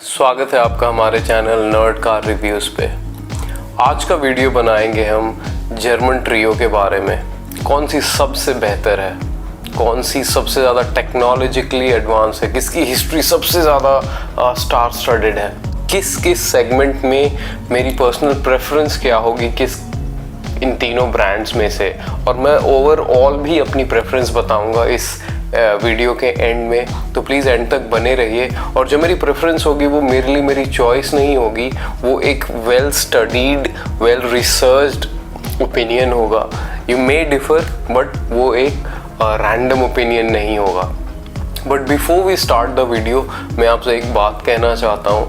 स्वागत है आपका हमारे चैनल नर्ड कार रिव्यूज़ पे। आज का वीडियो बनाएंगे हम जर्मन ट्रियो के बारे में। कौन सी सबसे बेहतर है, कौन सी सबसे ज़्यादा टेक्नोलॉजिकली एडवांस है, किसकी हिस्ट्री सबसे ज़्यादा स्टार स्टडेड है, किस किस सेगमेंट में मेरी पर्सनल प्रेफरेंस क्या होगी किस इन तीनों ब्रांड्स में से, और मैं ओवरऑल भी अपनी प्रेफरेंस बताऊंगा इस वीडियो के एंड में। तो प्लीज़ एंड तक बने रहिए। और जो मेरी प्रेफरेंस होगी वो मेरे लिए मेरी चॉइस नहीं होगी, वो एक well studied well researched opinion होगा। यू मे डिफर बट वो एक रैंडम ओपिनियन नहीं होगा। But before we start the video मैं आपसे एक बात कहना चाहता हूँ।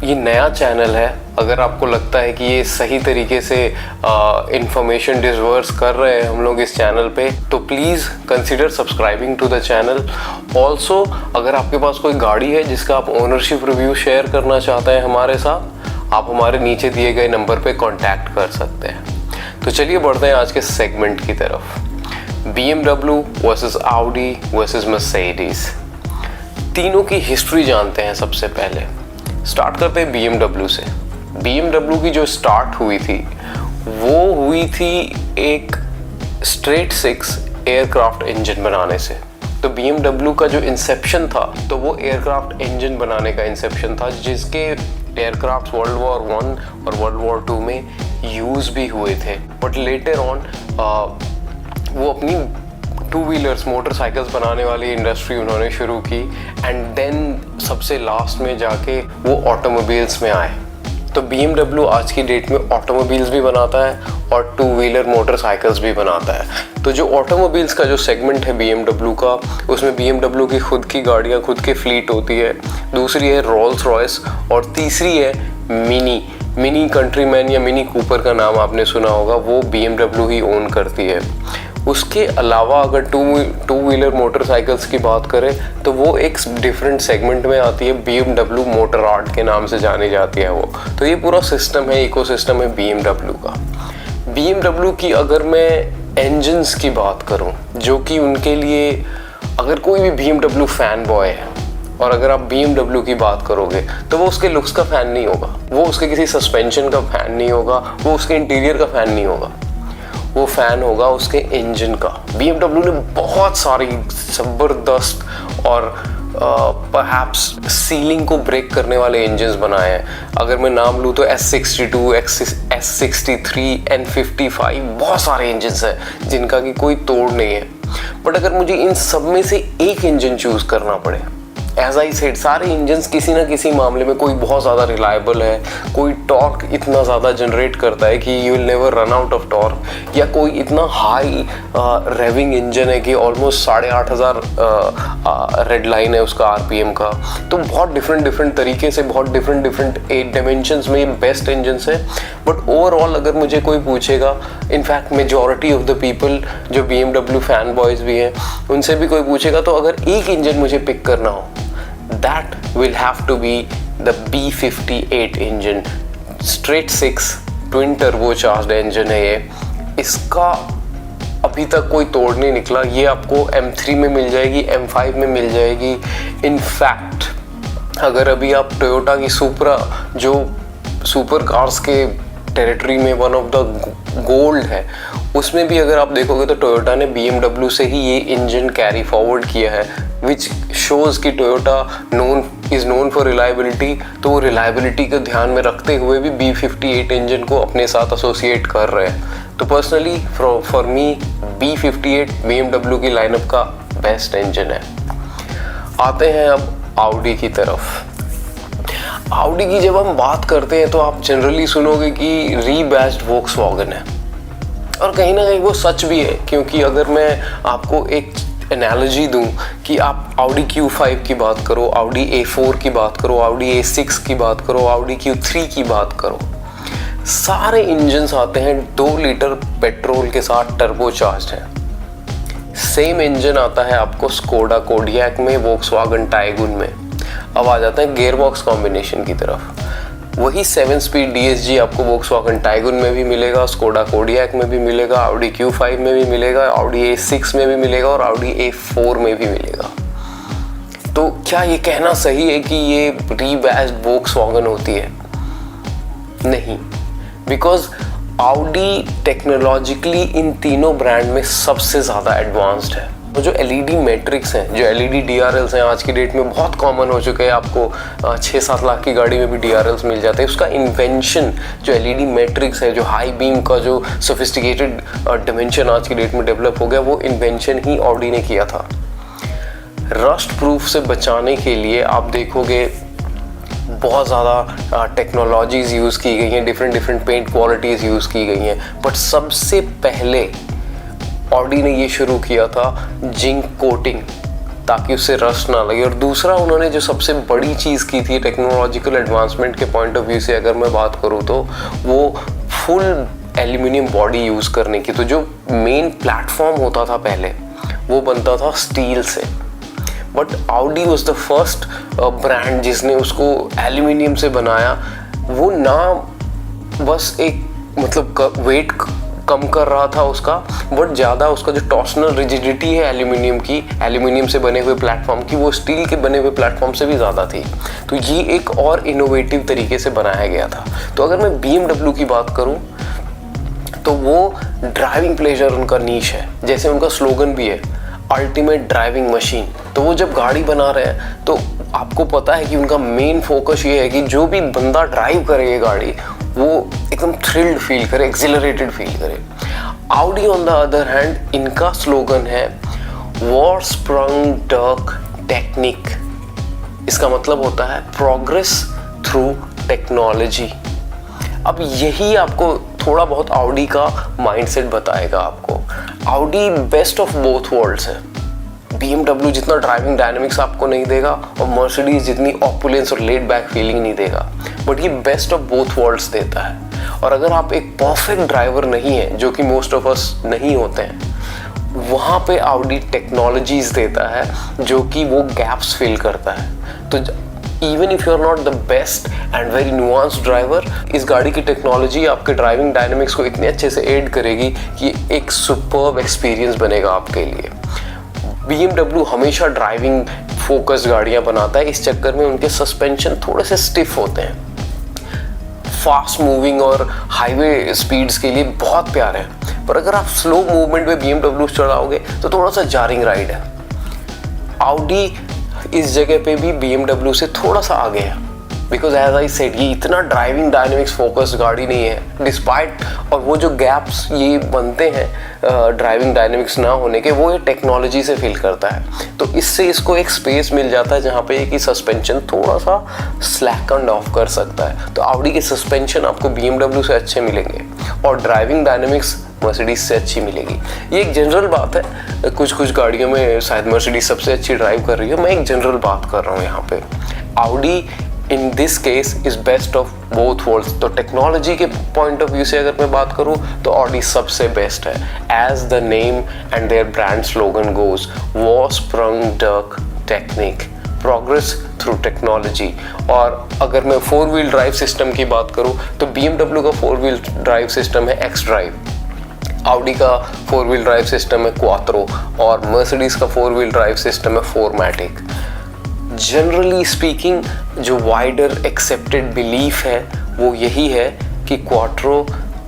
ये नया चैनल है, अगर आपको लगता है कि ये सही तरीके से इंफॉर्मेशन डिस्वर्स कर रहे हैं हम लोग इस चैनल पे, तो please consider subscribing to the channel. Also अगर आपके पास कोई गाड़ी है जिसका आप ओनरशिप रिव्यू शेयर करना चाहते हैं हमारे साथ, आप हमारे नीचे दिए गए नंबर पे कांटेक्ट कर सकते हैं। तो चलिए बढ़ते हैं आज के सेगमेंट की तरफ। BMW versus Audi versus Mercedes, तीनों की हिस्ट्री जानते हैं। सबसे पहले स्टार्ट करते हैं BMW से। BMW की जो स्टार्ट हुई थी वो हुई थी एक स्ट्रेट 6 एयरक्राफ्ट इंजन बनाने से। तो BMW का जो इंसेप्शन था तो वो एयरक्राफ्ट इंजन बनाने का इंसेप्शन था, जिसके एयरक्राफ्ट वर्ल्ड वॉर 1 और वर्ल्ड वॉर 2 में यूज़ भी हुए थे। बट लेटर ऑन वो अपनी टू व्हीलर्स मोटरसाइकिल्स बनाने वाली इंडस्ट्री उन्होंने शुरू की, एंड देन सबसे लास्ट में जाके वो ऑटोमोबाइल्स में आए। तो BMW आज की डेट में ऑटोमोबाइल्स भी बनाता है और टू व्हीलर मोटरसाइकिल्स भी बनाता है। तो जो ऑटोमोबाइल्स का जो सेगमेंट है BMW का, उसमें BMW की खुद की गाड़ियाँ, खुद की फ्लीट होती है। दूसरी है रोल्स रॉयस और तीसरी है मिनी कंट्रीमैन या मिनी कूपर का नाम आपने सुना होगा, वो BMW ही ओन करती है। उसके अलावा अगर टू व्हीलर मोटरसाइकिल्स की बात करें तो वो एक डिफरेंट सेगमेंट में आती है, BMW मोटर आर्ट के नाम से जानी जाती है वो। तो ये पूरा सिस्टम है, इकोसिस्टम है BMW का। BMW की अगर मैं इंजन्स की बात करूं, जो कि उनके लिए अगर कोई भी BMW फैन बॉय है और अगर आप BMW की बात करोगे तो वो उसके लुक्स का फ़ैन नहीं होगा, वो उसके किसी सस्पेंशन का फ़ैन नहीं होगा, वो उसके इंटीरियर का फ़ैन नहीं होगा, वो फ़ैन होगा उसके इंजन का। BMW ने बहुत सारी ज़बरदस्त और परहैप्स सीलिंग को ब्रेक करने वाले इंजन्स बनाए हैं। अगर मैं नाम लूँ तो S62, S63, N55, बहुत सारे इंजन्स हैं जिनका कि कोई तोड़ नहीं है। बट अगर मुझे इन सब में से एक इंजन चूज़ करना पड़े, एज आई सेड, सारे इंजन्स किसी ना किसी मामले में कोई बहुत ज़्यादा रिलायबल है, कोई टॉर्क इतना ज़्यादा जनरेट करता है कि you will never run out of torque, या कोई इतना हाई रेविंग इंजन है कि ऑलमोस्ट 8,500 रेड लाइन है उसका RPM का। तो बहुत डिफरेंट तरीके से, बहुत डिफरेंट 8 डायमेंशंस में ये बेस्ट इंजन्स है। बट ओवरऑल अगर मुझे कोई पूछेगा, in fact majority of the people जो BMW फैन बॉयज़ भी हैं उनसे भी कोई पूछेगा, तो अगर एक इंजन मुझे पिक करना हो, that will have to be the B58 engine, straight 6 twin turbocharged engine है ये। इसका अभी तक कोई तोड़ नहीं निकला। ये आपको M3 में मिल जाएगी, M5 में मिल जाएगी। इनफैक्ट अगर अभी आप टोयोटा की सुपरा, जो सुपर कार्स के टेरिटरी में वन ऑफ द गोल्ड है, उसमें भी अगर आप देखोगे तो टोयोटा ने BMW से ही ये इंजन कैरी फॉरवर्ड किया है, विच शोज़ कि Toyota is known for reliability. तो वो रिलायबिलिटी को ध्यान में रखते हुए भी B58 इंजन को अपने साथ एसोसिएट कर रहे हैं। तो personally for me B58 BMW की लाइनअप का बेस्ट इंजन है। आते हैं अब Audi की तरफ। Audi की जब हम बात करते हैं तो आप जनरली सुनोगे कि रीबैज्ड वोक्सवैगन है, और कहीं ना कहीं वो सच भी है। क्योंकि अगर मैं आपको एक एनालॉजी दूं कि आप Audi Q5 की बात करो, Audi A4 की बात करो, Audi A6 की बात करो, Audi Q3 की बात करो, सारे इंजन्स आते हैं 2 लीटर पेट्रोल के साथ टर्बोचार्ज्ड है। सेम इंजन आता है आपको स्कोडा कोडियाक में, वोक्सवैगन टाइगून में। अब आ जाते हैं गियरबॉक्स कॉम्बिनेशन की तरफ। वही 7 स्पीड DSG आपको वोक्सवैगन टाइगून में भी मिलेगा, स्कोडा कोडियाक में भी मिलेगा, Audi Q5 में भी मिलेगा, Audi A6 में भी मिलेगा और Audi A4 में भी मिलेगा। तो क्या ये कहना सही है कि ये रीबैज्ड वोक्सवैगन होती है? नहीं, बिकॉज ऑडी टेक्नोलॉजिकली इन तीनों ब्रांड में सबसे ज़्यादा एडवांस्ड है। तो जो एलईडी मैट्रिक्स हैं, जो एलईडी डीआरएल्स हैं, आज की डेट में बहुत कॉमन हो चुके हैं। आपको 6-7 लाख की गाड़ी में भी डीआरएल्स मिल जाते हैं। उसका इन्वेंशन जो एलईडी मैट्रिक्स है, जो हाई बीम का जो सोफिस्टिकेटेड डिमेंशन आज की डेट में डेवलप हो गया, वो इन्वेंशन ही ऑडी ने किया था। रस्ट प्रूफ से बचाने के लिए आप देखोगे बहुत ज़्यादा टेक्नोलॉजीज़ यूज़ की गई हैं, डिफरेंट पेंट क्वालिटीज़ यूज़ की गई हैं। बट सबसे पहले ऑडी ने ये शुरू किया था जिंक कोटिंग, ताकि उससे रस्ट ना लगे। और दूसरा उन्होंने जो सबसे बड़ी चीज़ की थी टेक्नोलॉजिकल एडवांसमेंट के पॉइंट ऑफ व्यू से अगर मैं बात करूँ, तो वो फुल एल्यूमिनियम बॉडी यूज़ करने की। तो जो मेन प्लेटफॉर्म होता था पहले, वो बनता था स्टील से। But Audi was the first brand जिसने उसको एल्यूमिनियम से बनाया। वो ना बस एक मतलब वेट कम कर रहा था उसका, बट ज़्यादा उसका जो टॉर्सनल रिजिडिटी है एल्यूमिनियम से बने हुए प्लेटफॉर्म की, वो स्टील के बने हुए प्लेटफॉर्म से भी ज़्यादा थी। तो ये एक और इनोवेटिव तरीके से बनाया गया था। तो अगर मैं BMW की बात करूँ, तो वो ड्राइविंग प्लेजर उनका नीश है। जैसे उनका स्लोगन भी है, अल्टीमेट ड्राइविंग मशीन। तो वो जब गाड़ी बना रहे हैं, तो आपको पता है कि उनका मेन फोकस ये है कि जो भी बंदा ड्राइव करे ये गाड़ी, वो एकदम थ्रिल्ड फील करे, एक्सिलरेटेड फील करे। Audi on the other hand, इनका स्लोगन है वॉरस्प्रंग डर्क टेक्निक। इसका मतलब होता है प्रोग्रेस थ्रू टेक्नोलॉजी। अब यही आपको थोड़ा बहुत ऑडी का माइंडसेट बताएगा आपको। Audi best of both worlds है। BMW जितना ड्राइविंग डायनेमिक्स आपको नहीं देगा, और मर्सिडीज जितनी ऑपुलेंस और लेड बैक फीलिंग नहीं देगा, बट ये बेस्ट ऑफ बोथ वर्ल्ड्स देता है। और अगर आप एक परफेक्ट ड्राइवर नहीं है, जो कि मोस्ट ऑफ अस नहीं होते हैं, वहाँ पे ऑडी टेक्नोलॉजीज देता है जो कि वो गैप्स फिल करता है। तो even if you are not the best and very nuanced driver, इस गाड़ी की टेक्नोलॉजी आपके ड्राइविंग डायनेमिक्स को इतने अच्छे से ऐड करेगी कि एक सुपर्ब एक्सपीरियंस बनेगा आपके लिए। BMW हमेशा ड्राइविंग फोकस गाड़ियां बनाता है, इस चक्कर में उनके सस्पेंशन थोड़े से स्टिफ होते हैं। फास्ट मूविंग और हाईवे स्पीड्स के लिए बहुत प्यारे हैं, पर अगर आप स्लो मूवमेंट में BMW चलाओगे तो थोड़ा सा जारिंग राइड है। ऑडी इस जगह पे भी BMW से थोड़ा सा आगे है, बिकॉज एज आई सेड, ये इतना ड्राइविंग डायनेमिक्स फोकस्ड गाड़ी नहीं है डिस्पाइट, और वो जो गैप्स ये बनते हैं ड्राइविंग डायनेमिक्स ना होने के, वो ये टेक्नोलॉजी से फील करता है। तो इससे इसको एक स्पेस मिल जाता है जहाँ पे कि सस्पेंशन थोड़ा सा स्लैकन ऑफ कर सकता है। तो ऑडी के सस्पेंशन आपको BMW से अच्छे मिलेंगे, और ड्राइविंग डायनेमिक्स मर्सिडीज से अच्छी मिलेगी। ये एक जनरल बात है, कुछ गाड़ियों में शायद मर्सिडीज सबसे अच्छी ड्राइव कर रही है, मैं एक जनरल बात कर रहा हूँ यहाँ पे। Audi in this case is best of both worlds. तो टेक्नोलॉजी के पॉइंट ऑफ व्यू से अगर मैं बात करूँ, तो ऑडी सबसे बेस्ट है। As the name and their brand slogan goes, वॉरस्प्रंग डर्क टेक्निक, प्रोग्रेस थ्रू टेक्नोलॉजी। और अगर मैं 4 व्हील ड्राइव सिस्टम की बात करूँ, तो BMW का 4 व्हील ड्राइव सिस्टम है एक्स ड्राइव, ऑडी का 4 व्हील ड्राइव सिस्टम है क्वात्रो, और मर्सिडीज का 4 व्हील ड्राइव सिस्टम है 4मैटिक। जनरली स्पीकिंग, जो वाइडर एक्सेप्टेड बिलीफ है वो यही है कि क्वाट्रो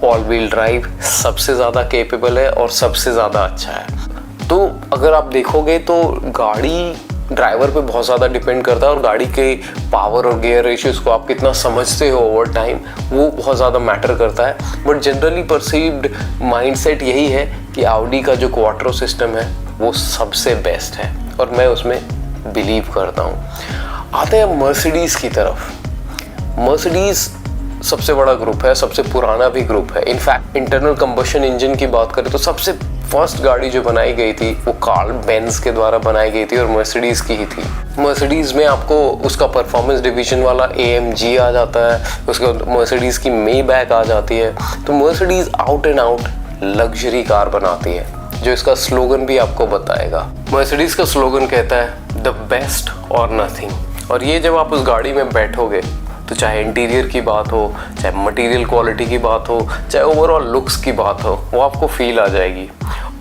ऑल व्हील ड्राइव सबसे ज़्यादा कैपेबल है और सबसे ज़्यादा अच्छा है। तो अगर आप देखोगे तो गाड़ी ड्राइवर पे बहुत ज़्यादा डिपेंड करता है, और गाड़ी के पावर और गियर रेशियोज को आप कितना समझते हो ओवर टाइम, वो बहुत ज़्यादा मैटर करता है। बट जनरली परसीव्ड माइंडसेट यही है कि ऑडी का जो क्वाट्रो सिस्टम है वो सबसे बेस्ट है, और मैं उसमें बिलीव करता हूँ। आते हैं मर्सिडीज़ की तरफ। मर्सिडीज़ सबसे बड़ा ग्रुप है, सबसे पुराना भी ग्रुप है। इनफैक्ट इंटरनल कंबशन इंजन की बात करें तो सबसे फर्स्ट गाड़ी जो बनाई गई थी वो कार्ल बेंज के द्वारा बनाई गई थी, और मर्सिडीज़ की ही थी। मर्सिडीज़ में आपको उसका परफॉर्मेंस डिवीजन वाला AMG आ जाता है, उसके बाद मर्सिडीज़ की मेबैक आ जाती है। तो Mercedes out and out luxury car बनाती है, जो इसका स्लोगन भी आपको बताएगा। मर्सिडीज़ का स्लोगन कहता है द बेस्ट और नथिंग। और ये जब आप उस गाड़ी में बैठोगे, तो चाहे इंटीरियर की बात हो, चाहे मटेरियल क्वालिटी की बात हो, चाहे ओवरऑल लुक्स की बात हो, वो आपको फील आ जाएगी।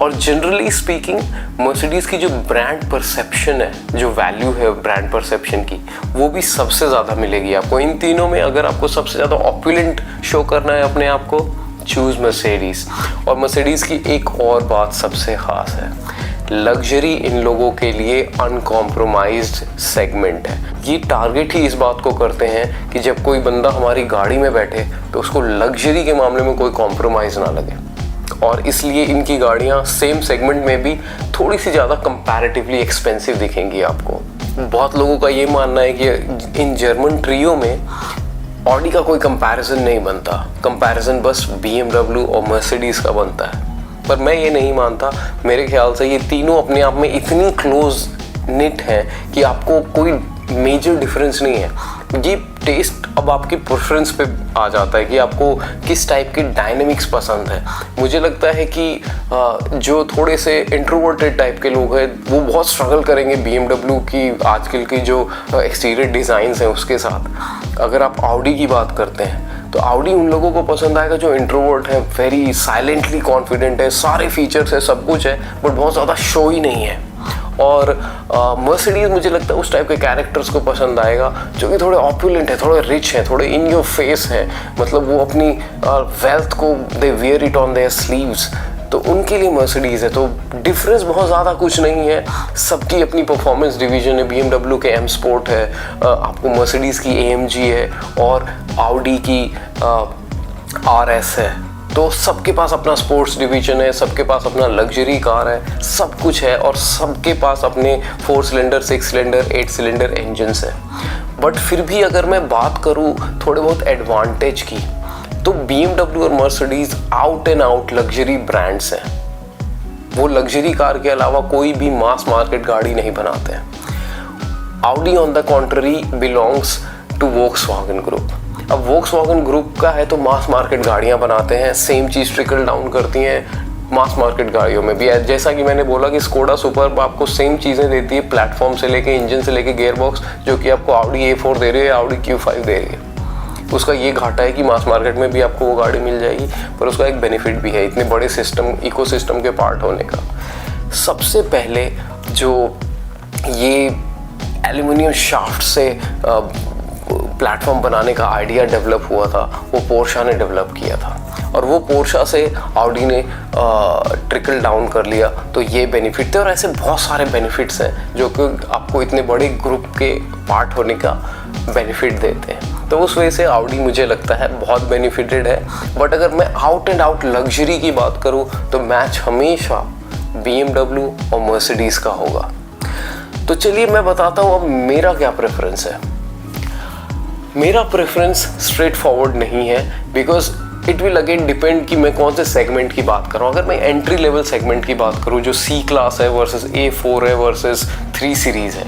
और जनरली स्पीकिंग मर्सिडीज़ की जो ब्रांड परसेप्शन है, जो वैल्यू है ब्रांड परसेप्शन की, वो भी सबसे ज़्यादा मिलेगी आपको इन तीनों में। अगर आपको सबसे ज़्यादा ऑपुलेंट शो करना है अपने आप को, चूज़ मर्सिडीज़। और मर्सिडीज़ की एक और बात सबसे ख़ास है, लग्जरी इन लोगों के लिए अनकॉम्प्रोमाइज्ड सेगमेंट है। ये टारगेट ही इस बात को करते हैं कि जब कोई बंदा हमारी गाड़ी में बैठे तो उसको लग्जरी के मामले में कोई कॉम्प्रोमाइज़ ना लगे। और इसलिए इनकी गाड़ियाँ सेम सेगमेंट में भी थोड़ी सी ज़्यादा कंपैरेटिवली एक्सपेंसिव दिखेंगी आपको। बहुत लोगों का ये मानना है कि इन जर्मन ट्रियो में ऑडी का कोई कंपैरिजन नहीं बनता, कंपैरिजन बस BMW और मर्सिडीज़ का बनता है। पर मैं ये नहीं मानता। मेरे ख्याल से ये तीनों अपने आप में इतनी क्लोज निट हैं कि आपको कोई मेजर डिफरेंस नहीं है। ये टेस्ट अब आपकी प्रेफरेंस पे आ जाता है कि आपको किस टाइप की डायनेमिक्स पसंद है। मुझे लगता है कि जो थोड़े से इंट्रोवर्टेड टाइप के लोग हैं वो बहुत स्ट्रगल करेंगे BMW की आजकल की जो एक्सटीरियर डिज़ाइंस हैं उसके साथ। अगर आप ऑडी की बात करते हैं तो ऑडी उन लोगों को पसंद आएगा जो इंट्रोवर्ट है, वेरी साइलेंटली कॉन्फिडेंट है, सारे फीचर्स है, सब कुछ है, बट बहुत ज़्यादा शो ही नहीं है। और मर्सिडीज़ मुझे लगता है उस टाइप के कैरेक्टर्स को पसंद आएगा जो कि थोड़े ऑपुलेंट है, थोड़े रिच है, थोड़े इन योर फेस है। मतलब वो अपनी वेल्थ को they wear it on their sleeves, तो उनके लिए मर्सिडीज़ है। तो डिफरेंस बहुत ज़्यादा कुछ नहीं है, सबकी अपनी परफॉर्मेंस डिवीजन है। BMW के M Sport है, आपको मर्सिडीज़ की AMG है और ऑडी की RS है। तो सबके पास अपना स्पोर्ट्स डिवीजन है, सबके पास अपना लग्जरी कार है, सब कुछ है। और सबके पास अपने 4 सिलेंडर, 6 सिलेंडर, 8 सिलेंडर इंजन्स है। बट फिर भी अगर मैं बात करूँ थोड़े बहुत एडवांटेज की, तो BMW और Mercedes out and out luxury brands हैं। वो लग्जरी कार के अलावा कोई भी मास मार्केट गाड़ी नहीं बनाते हैं। Audi on the contrary belongs to Volkswagen group. अब वोक्सवैगन ग्रुप का है तो मास मार्केट गाड़ियां बनाते हैं, सेम चीज़ ट्रिकल डाउन करती हैं मास मार्केट गाड़ियों में भी। जैसा कि मैंने बोला कि स्कोडा सुपर्ब आपको सेम चीज़ें देती है, प्लेटफॉर्म से लेके इंजन से लेके गियर बॉक्स, जो कि आपको ऑडी A4 दे रही है, ऑडी Q5 दे रही है। उसका ये घाटा है कि मास मार्केट में भी आपको वो गाड़ी मिल जाएगी, पर उसका एक बेनिफिट भी है इतने बड़े सिस्टम, इकोसिस्टम के पार्ट होने का। सबसे पहले जो ये एल्युमिनियम शाफ्ट से प्लेटफॉर्म बनाने का आइडिया डेवलप हुआ था, वो पोर्शा ने डेवलप किया था। और वो पोर्शा से ऑडी ने ट्रिकल डाउन कर लिया, तो ये बेनिफिट थे। और ऐसे बहुत सारे बेनिफिट्स हैं जो कि आपको इतने बड़े ग्रुप के पार्ट होने का बेनिफिट देते हैं। तो उस वजह से ऑडी मुझे लगता है बहुत बेनिफिटेड है। बट अगर मैं आउट एंड आउट लग्जरी की बात करूँ तो मैच हमेशा BMW और मर्सिडीज़ का होगा। तो चलिए मैं बताता हूँ अब मेरा क्या प्रेफरेंस है। मेरा प्रेफरेंस स्ट्रेट फॉरवर्ड नहीं है, because it will again depend कि मैं कौन से सेगमेंट की बात कर रहा हूँ। अगर मैं एंट्री लेवल सेगमेंट की बात करूँ जो C क्लास है वर्सेस A4 है वर्सेस 3 सीरीज़ है,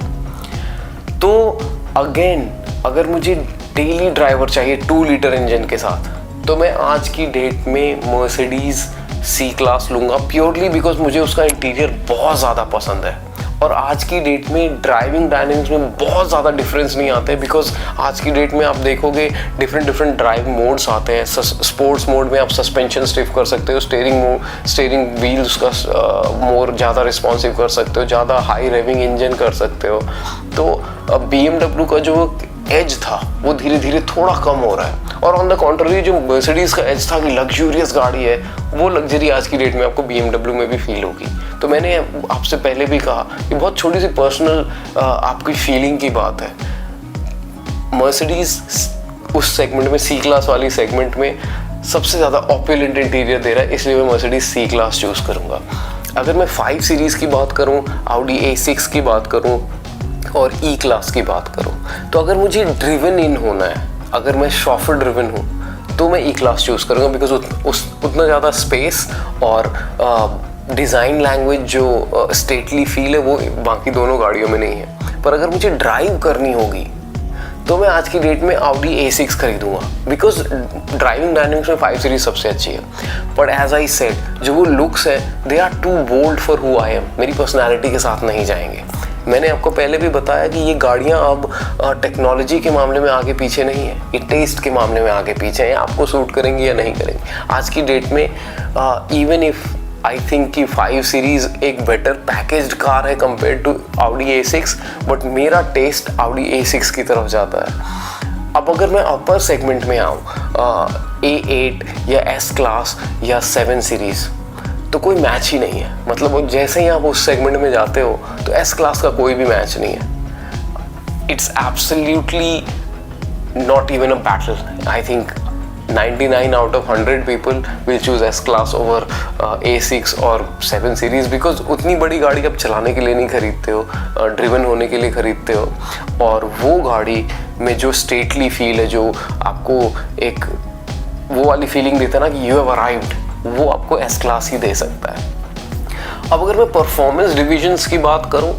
तो अगेन अगर मुझे डेली ड्राइवर चाहिए 2 लीटर इंजन के साथ, तो मैं आज की डेट में मर्सिडीज़ C क्लास लूँगा, प्योरली बिकॉज मुझे उसका इंटीरियर बहुत ज़्यादा पसंद है। और आज की डेट में ड्राइविंग डायनेमिक्स में बहुत ज़्यादा डिफरेंस नहीं आते, बिकॉज आज की डेट में आप देखोगे डिफरेंट ड्राइव मोड्स आते हैं। स्पोर्ट्स मोड में आप सस्पेंशन स्टिफ कर सकते हो, स्टीयरिंग व्हील उसका मोर ज़्यादा रिस्पॉन्सिव कर सकते हो, ज़्यादा हाई रेविंग इंजन कर सकते हो। तो BMW का जो एज था वो धीरे धीरे थोड़ा कम हो रहा है। और ऑन द कॉन्ट्ररी जो मर्सिडीज़ का एज था कि लग्जूरियस गाड़ी है, वो लग्जरी आज की डेट में आपको BMW में भी फील होगी। तो मैंने आपसे पहले भी कहा कि बहुत छोटी सी पर्सनल आपकी फीलिंग की बात है। मर्सिडीज़ उस सेगमेंट में, C क्लास वाली सेगमेंट में सबसे ज़्यादा ऑपुलेंट इंटीरियर दे रहा है, इसलिए मैं मर्सिडीज़ C क्लास चूज़ करूँगा। अगर मैं 5 सीरीज़ की बात करूँ, ऑडी A6 की बात करूँ और E क्लास की बात करूँ, तो अगर मुझे ड्रिवन इन होना है, अगर मैं शॉफर ड्रिवन हूँ, तो मैं E क्लास चूज़ करूँगा, बिकॉज उतना ज़्यादा स्पेस और डिज़ाइन लैंग्वेज जो स्टेटली फील है वो बाकी दोनों गाड़ियों में नहीं है। पर अगर मुझे ड्राइव करनी होगी तो मैं आज की डेट में ऑडी A6 खरीदूंगा, बिकॉज ड्राइविंग डायनेमिक्स में 5 सीरीज सबसे अच्छी है। बट एज आई सेड, जो वो लुक्स है they are too bold for who I am, मेरी पर्सनैलिटी के साथ नहीं जाएंगे। मैंने आपको पहले भी बताया कि ये गाड़ियाँ अब टेक्नोलॉजी के मामले में आगे पीछे नहीं है, ये टेस्ट के मामले में आगे पीछे हैं, आपको सूट करेंगी या नहीं करेंगी। आज की डेट में इवन इफ आई थिंक कि 5 सीरीज़ एक बेटर पैकेज्ड कार है compare to Audi A6, but मेरा टेस्ट Audi A6 की तरफ जाता है। अब अगर मैं अपर सेगमेंट में आऊँ, A8 या S क्लास या 7 सीरीज़, तो कोई मैच ही नहीं है। मतलब जैसे ही आप उस सेगमेंट में जाते हो तो S क्लास का कोई भी मैच नहीं है। It's absolutely not even a battle. I think 99 out of 100 people will choose S class over A6 और 7 सीरीज़, बिकॉज उतनी बड़ी गाड़ी आप चलाने के लिए नहीं खरीदते हो, ड्रिवन होने के लिए खरीदते हो। और वो गाड़ी में जो स्टेटली फील है, जो आपको एक वो वाली फीलिंग देता है ना कि यू हैव अराइव्ड, वो आपको S क्लास ही दे सकता है। अब अगर मैं परफॉर्मेंस डिविजन्स की बात करूं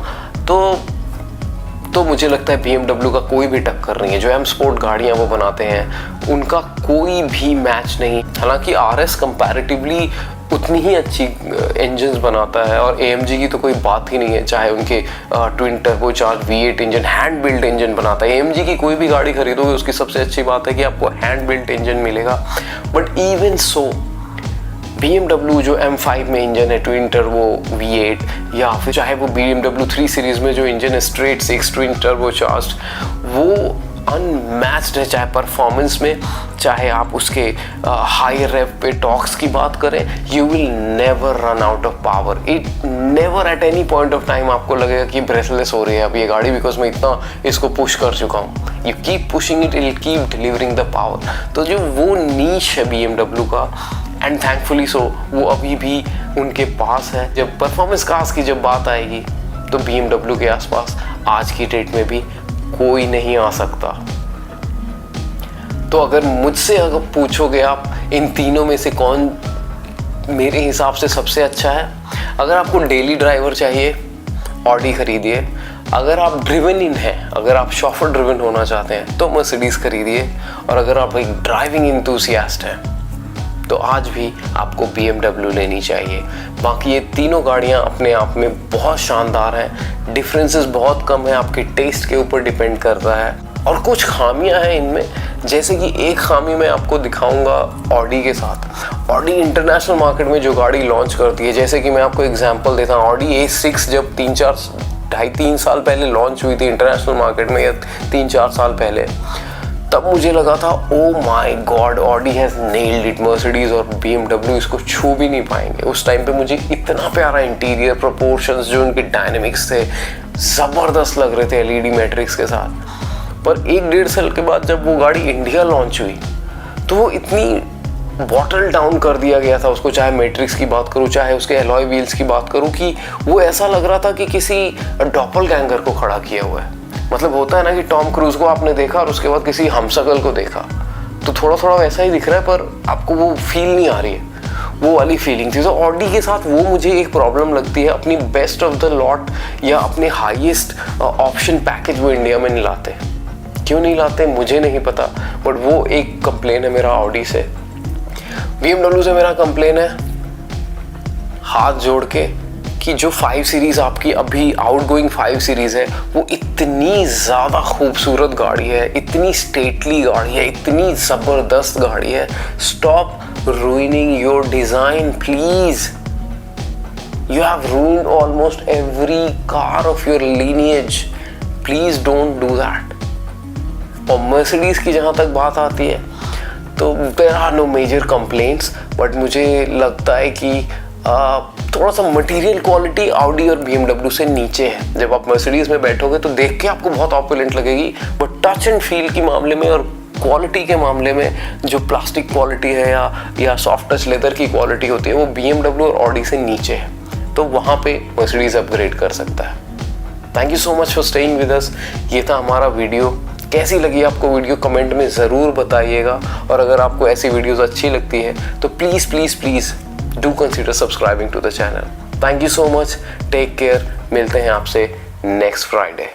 तो मुझे लगता है BMW का कोई भी टक्कर नहीं है। जो M स्पोर्ट गाड़ियां वो बनाते हैं उनका कोई भी मैच नहीं। हालांकि RS कंपैरेटिवली उतनी ही अच्छी इंजन्स बनाता है, और AMG की तो कोई बात ही नहीं है। चाहे उनके twin turbocharge V8 engine, hand built engine बनाता है। AMG की कोई भी गाड़ी खरीदोगे उसकी सबसे अच्छी बात है कि आपको हैंड बिल्ट इंजन मिलेगा। बट इवन सो BMW जो M5 में इंजन है, ट्विन टर्बो V8, या फिर चाहे वो BMW 3 सीरीज़ में जो इंजन है स्ट्रेट 6 ट्विन टर्बोचार्ज्ड, वो अनमैच्ड है। चाहे परफॉर्मेंस में, चाहे आप उसके हाई रेव पे टॉर्क्स की बात करें, you will never run out of power. It never at any point of time आपको लगेगा कि ब्रेथलेस हो रही है अब ये गाड़ी, बिकॉज मैं इतना इसको पुश कर चुका हूँ। You keep pushing it, it keep delivering the power. तो जो वो नीश है BMW का, एंड थैंकफुली सो, वो अभी भी उनके पास है। जब परफॉर्मेंस कार्स की जब बात आएगी तो BMW के आसपास आज की डेट में भी कोई नहीं आ सकता। तो अगर मुझसे अगर पूछोगे आप इन तीनों में से कौन मेरे हिसाब से सबसे अच्छा है, अगर आपको डेली ड्राइवर चाहिए ऑडी खरीदिए। अगर आप ड्रिवन इन हैं, अगर आप शॉफर ड्रिवन होना चाहते हैं तो मर्सिडीज खरीदिए। और अगर आप एक ड्राइविंग इंथुसियास्ट हैं तो आज भी आपको BMW लेनी चाहिए। बाकी ये तीनों गाड़ियाँ अपने आप में बहुत शानदार हैं, डिफरेंसेस बहुत कम है, आपके टेस्ट के ऊपर डिपेंड करता है। और कुछ खामियां हैं इनमें, जैसे कि एक खामी मैं आपको दिखाऊंगा ऑडी के साथ। ऑडी इंटरनेशनल मार्केट में जो गाड़ी लॉन्च करती है, जैसे कि मैं आपको एग्जांपल देता हूँ, ऑडी A6 जब 3 साल पहले लॉन्च हुई थी इंटरनेशनल मार्केट में, या 3-4 साल पहले, तब मुझे लगा था oh my God, Audi has nailed it, Mercedes और BMW इसको छू भी नहीं पाएंगे। उस टाइम पे मुझे इतना प्यारा इंटीरियर, प्रोपोर्शंस, जो उनके डायनेमिक्स थे ज़बरदस्त लग रहे थे LED मैट्रिक्स के साथ। पर 1-1.5 साल के बाद जब वो गाड़ी इंडिया लॉन्च हुई तो वो इतनी बॉटल डाउन कर दिया गया था उसको, चाहे मैट्रिक्स की बात करूँ, चाहे उसके एलॉय व्हील्स की बात करूँ, कि वो ऐसा लग रहा था कि किसी डॉपलगैंगर को खड़ा किया हुआ है। मतलब होता है ना कि टॉम क्रूज को आपने देखा और उसके बाद किसी हमशक्ल को देखा, तो थोड़ा थोड़ा वैसा ही दिख रहा है, पर आपको वो फील नहीं आ रही है, वो वाली फीलिंग थी। तो ऑडी के साथ वो मुझे एक प्रॉब्लम लगती है, अपनी बेस्ट ऑफ द लॉट या अपने हाईएस्ट ऑप्शन पैकेज वो इंडिया में नहीं लाते। क्यों नहीं लाते मुझे नहीं पता, बट वो एक कंप्लेन है मेरा ऑडी से। BMW से मेरा कंप्लेन है हाथ जोड़ के कि जो 5 सीरीज़ आपकी अभी आउटगोइंग 5 सीरीज़ है, वो इतनी ज़्यादा खूबसूरत गाड़ी है, इतनी स्टेटली गाड़ी है, इतनी ज़बरदस्त गाड़ी है। Stop ruining your design, please. You have ruined almost every car of your lineage. Please don't do that. और मर्सिडीज़ की जहाँ तक बात आती है तो there are no major complaints, but मुझे लगता है कि थोड़ा सा मटेरियल क्वालिटी ऑडी और BMW से नीचे है। जब आप मर्सिडीज़ में बैठोगे तो देख के आपको बहुत ऑपुलेंट लगेगी, बट टच एंड फील के मामले में और क्वालिटी के मामले में जो प्लास्टिक क्वालिटी है या सॉफ्ट टच लेदर की क्वालिटी होती है, वो BMW और ऑडी से नीचे है। तो वहाँ पे मर्सिडीज़ अपग्रेड कर सकता है। Thank you so much for staying with us. ये था हमारा वीडियो। कैसी लगी आपको वीडियो कमेंट में ज़रूर बताइएगा, और अगर आपको ऐसी वीडियोस अच्छी लगती है तो please please please do consider subscribing to the channel. Thank you so much, take care, मिलते हैं आपसे नेक्स्ट फ्राइडे।